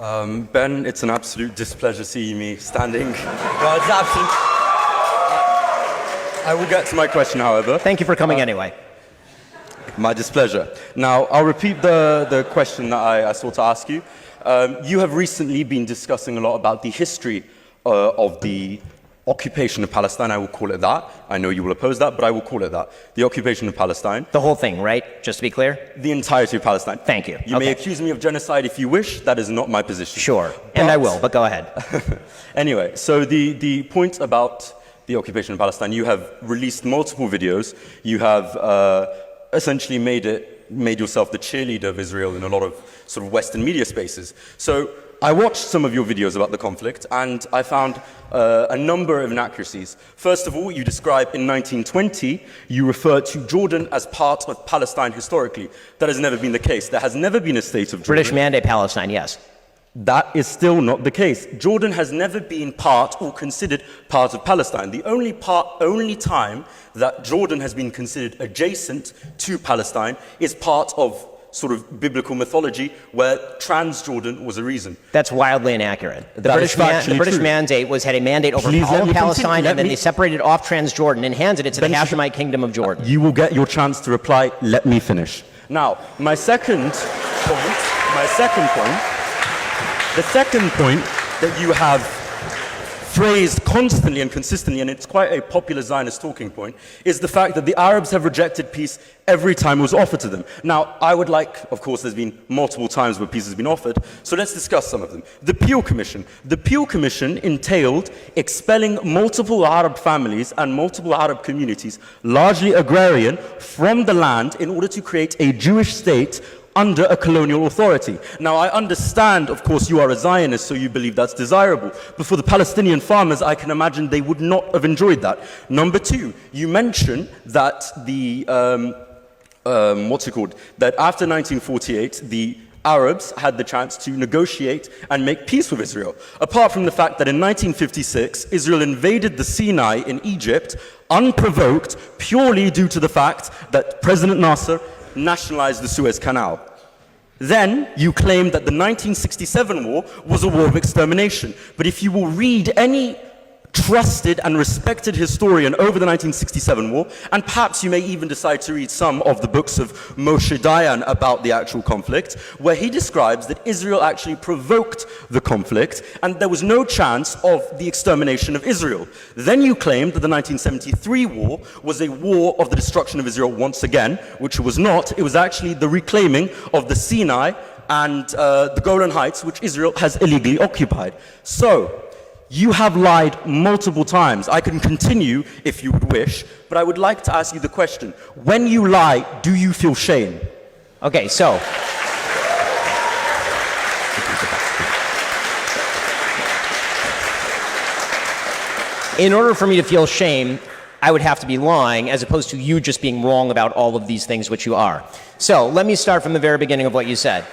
Ben, it's an absolute displeasure seeing me standing. Well, it's absolute. I will get to my question, however. Thank you for coming anyway. My displeasure. Now, I'll repeat the question that I sought to ask you. You have recently been discussing a lot about the history of the occupation of Palestine. I will call it that. I know you will oppose that, but I will call it that. The occupation of Palestine. The whole thing, right? Just to be clear? The entirety of Palestine. Thank you. You may accuse me of genocide if you wish. That is not my position. Sure. And I will, but go ahead. Anyway, so the point about the occupation of Palestine, you have released multiple videos. You have essentially made yourself the cheerleader of Israel in a lot of sort of Western media spaces. So I watched some of your videos about the conflict, and I found a number of inaccuracies. First of all, you describe in 1920, you refer to Jordan as part of Palestine historically. That has never been the case. There has never been a state of Jordan. British Mandate Palestine, yes. That is still not the case. Jordan has never been part or considered part of Palestine. The only time that Jordan has been considered adjacent to Palestine is part of sort of biblical mythology where Transjordan was a reason. That's wildly inaccurate. The British Mandate had a mandate over all of Palestine, and then they separated off Transjordan and handed it to the Hashemite Kingdom of Jordan. You will get your chance to reply. Let me finish. Now, the second point that you have phrased constantly and consistently, and it's quite a popular Zionist talking point, is the fact that the Arabs have rejected peace every time it was offered to them. Now, I would like, of course, there's been multiple times where peace has been offered, so let's discuss some of them. The Peel Commission. The Peel Commission entailed expelling multiple Arab families and multiple Arab communities, largely agrarian, from the land in order to create a Jewish state under a colonial authority. Now, I understand, of course, you are a Zionist, so you believe that's desirable. But for the Palestinian farmers, I can imagine they would not have enjoyed that. Number two, you mentioned that that after 1948, the Arabs had the chance to negotiate and make peace with Israel. Apart from the fact that in 1956, Israel invaded the Sinai in Egypt, unprovoked, purely due to the fact that President Nasser nationalized the Suez Canal. Then you claim that the 1967 war was a war of extermination. But if you will read any trusted and respected historian over the 1967 war, and perhaps you may even decide to read some of the books of Moshe Dayan about the actual conflict, where he describes that Israel actually provoked the conflict and there was no chance of the extermination of Israel. Then you claim that the 1973 war was a war of the destruction of Israel once again, which it was not. It was actually the reclaiming of the Sinai and the Golan Heights, which Israel has illegally occupied. So, you have lied multiple times. I can continue if you would wish, but I would like to ask you the question. When you lie, do you feel shame? Okay, so. In order for me to feel shame, I would have to be lying, as opposed to you just being wrong about all of these things, which you are. So, let me start from the very beginning of what you said.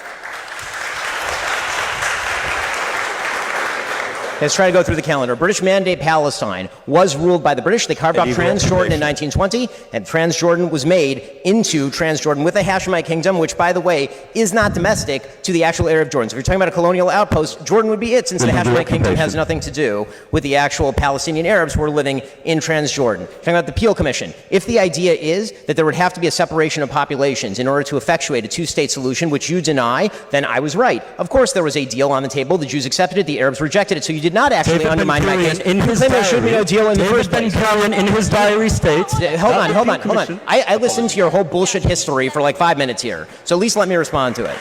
Let's try to go through the calendar. British Mandate Palestine was ruled by the British. They carved off Transjordan in 1920, and Transjordan was made into Transjordan with a Hashemite kingdom, which, by the way, is not domestic to the actual Arab Jordans. If you're talking about a colonial outpost, Jordan would be it, since the Hashemite kingdom has nothing to do with the actual Palestinian Arabs who are living in Transjordan. Talking about the Peel Commission. If the idea is that there would have to be a separation of populations in order to effectuate a two-state solution, which you deny, then I was right. Of course, there was a deal on the table. The Jews accepted it. The Arabs rejected it. So you did not actually undermine my case. In his diary, there should be no deal in the first place. In his diary states. Hold on. I listened to your whole bullshit history for like 5 minutes here. So at least let me respond to it.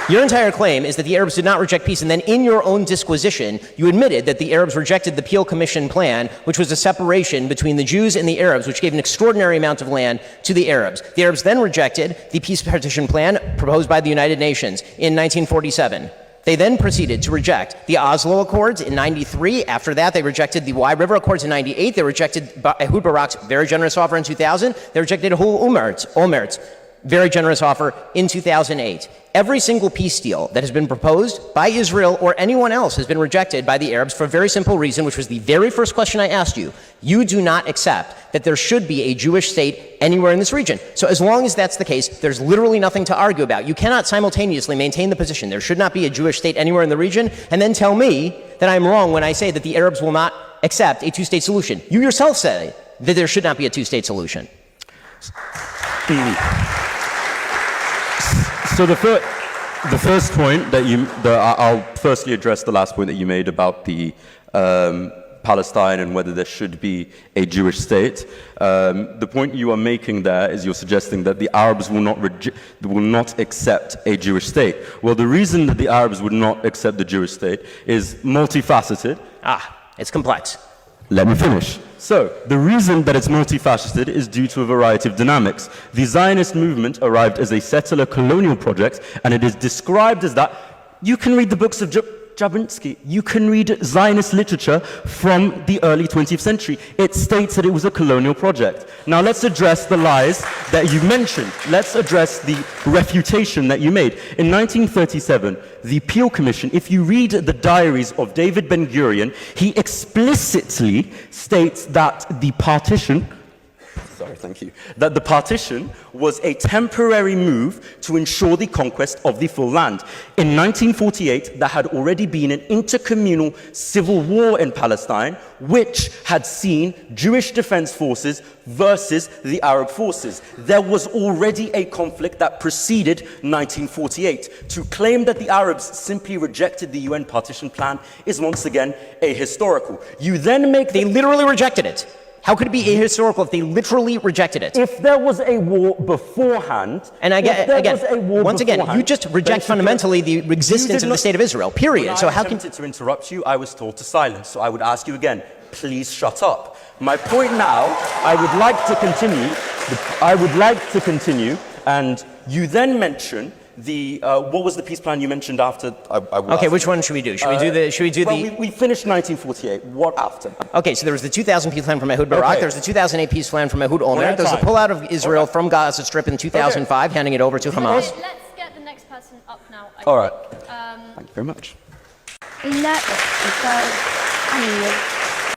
Your entire claim is that the Arabs did not reject peace, and then in your own disquisition, you admitted that the Arabs rejected the Peel Commission plan, which was a separation between the Jews and the Arabs, which gave an extraordinary amount of land to the Arabs. The Arabs then rejected the peace partition plan proposed by the United Nations in 1947. They then proceeded to reject the Oslo Accords in 93. After that, they rejected the Wye River Accords in 98. They rejected Ehud Barak's very generous offer in 2000. They rejected Olmert's very generous offer in 2008. Every single peace deal that has been proposed by Israel or anyone else has been rejected by the Arabs for a very simple reason, which was the very first question I asked you. You do not accept that there should be a Jewish state anywhere in this region. So as long as that's the case, there's literally nothing to argue about. You cannot simultaneously maintain the position there should not be a Jewish state anywhere in the region and then tell me that I'm wrong when I say that the Arabs will not accept a two-state solution. You yourself say that there should not be a two-state solution. So the first point that I'll firstly address the last point that you made about the Palestine and whether there should be a Jewish state. The point you are making there is you're suggesting that the Arabs will not accept a Jewish state. Well, the reason that the Arabs would not accept the Jewish state is multifaceted. It's complex. Let me finish. So, the reason that it's multifaceted is due to a variety of dynamics. The Zionist movement arrived as a settler colonial project, and it is described as that. You can read the books of Jablonski. You can read Zionist literature from the early 20th century. It states that it was a colonial project. Now let's address the lies that you mentioned. Let's address the refutation that you made. In 1937, the Peel Commission, if you read the diaries of David Ben-Gurion, he explicitly states that the partition that the partition was a temporary move to ensure the conquest of the full land. In 1948, there had already been an intercommunal civil war in Palestine, which had seen Jewish defense forces versus the Arab forces. There was already a conflict that preceded 1948. To claim that the Arabs simply rejected the UN partition plan is once again ahistorical. You then make They literally rejected it. How could it be ahistorical if they literally rejected it? If there was a war beforehand, and once again, you just reject fundamentally the existence of the state of Israel, period. So how can... When I attempted to interrupt you, I was told to silence. So I would ask you again, please shut up. My point now, I would like to continue, and you then mention what was the peace plan you mentioned after? Okay, which one should we do? Should we do the? We finished 1948. What after? Okay, so there was the 2000 peace plan from Ehud Barak. There was the 2008 peace plan from Ehud Olmert. There was the pullout of Israel from Gaza Strip in 2005, handing it over to Hamas. Let's get the next person up now. All right. Thank you very much. لا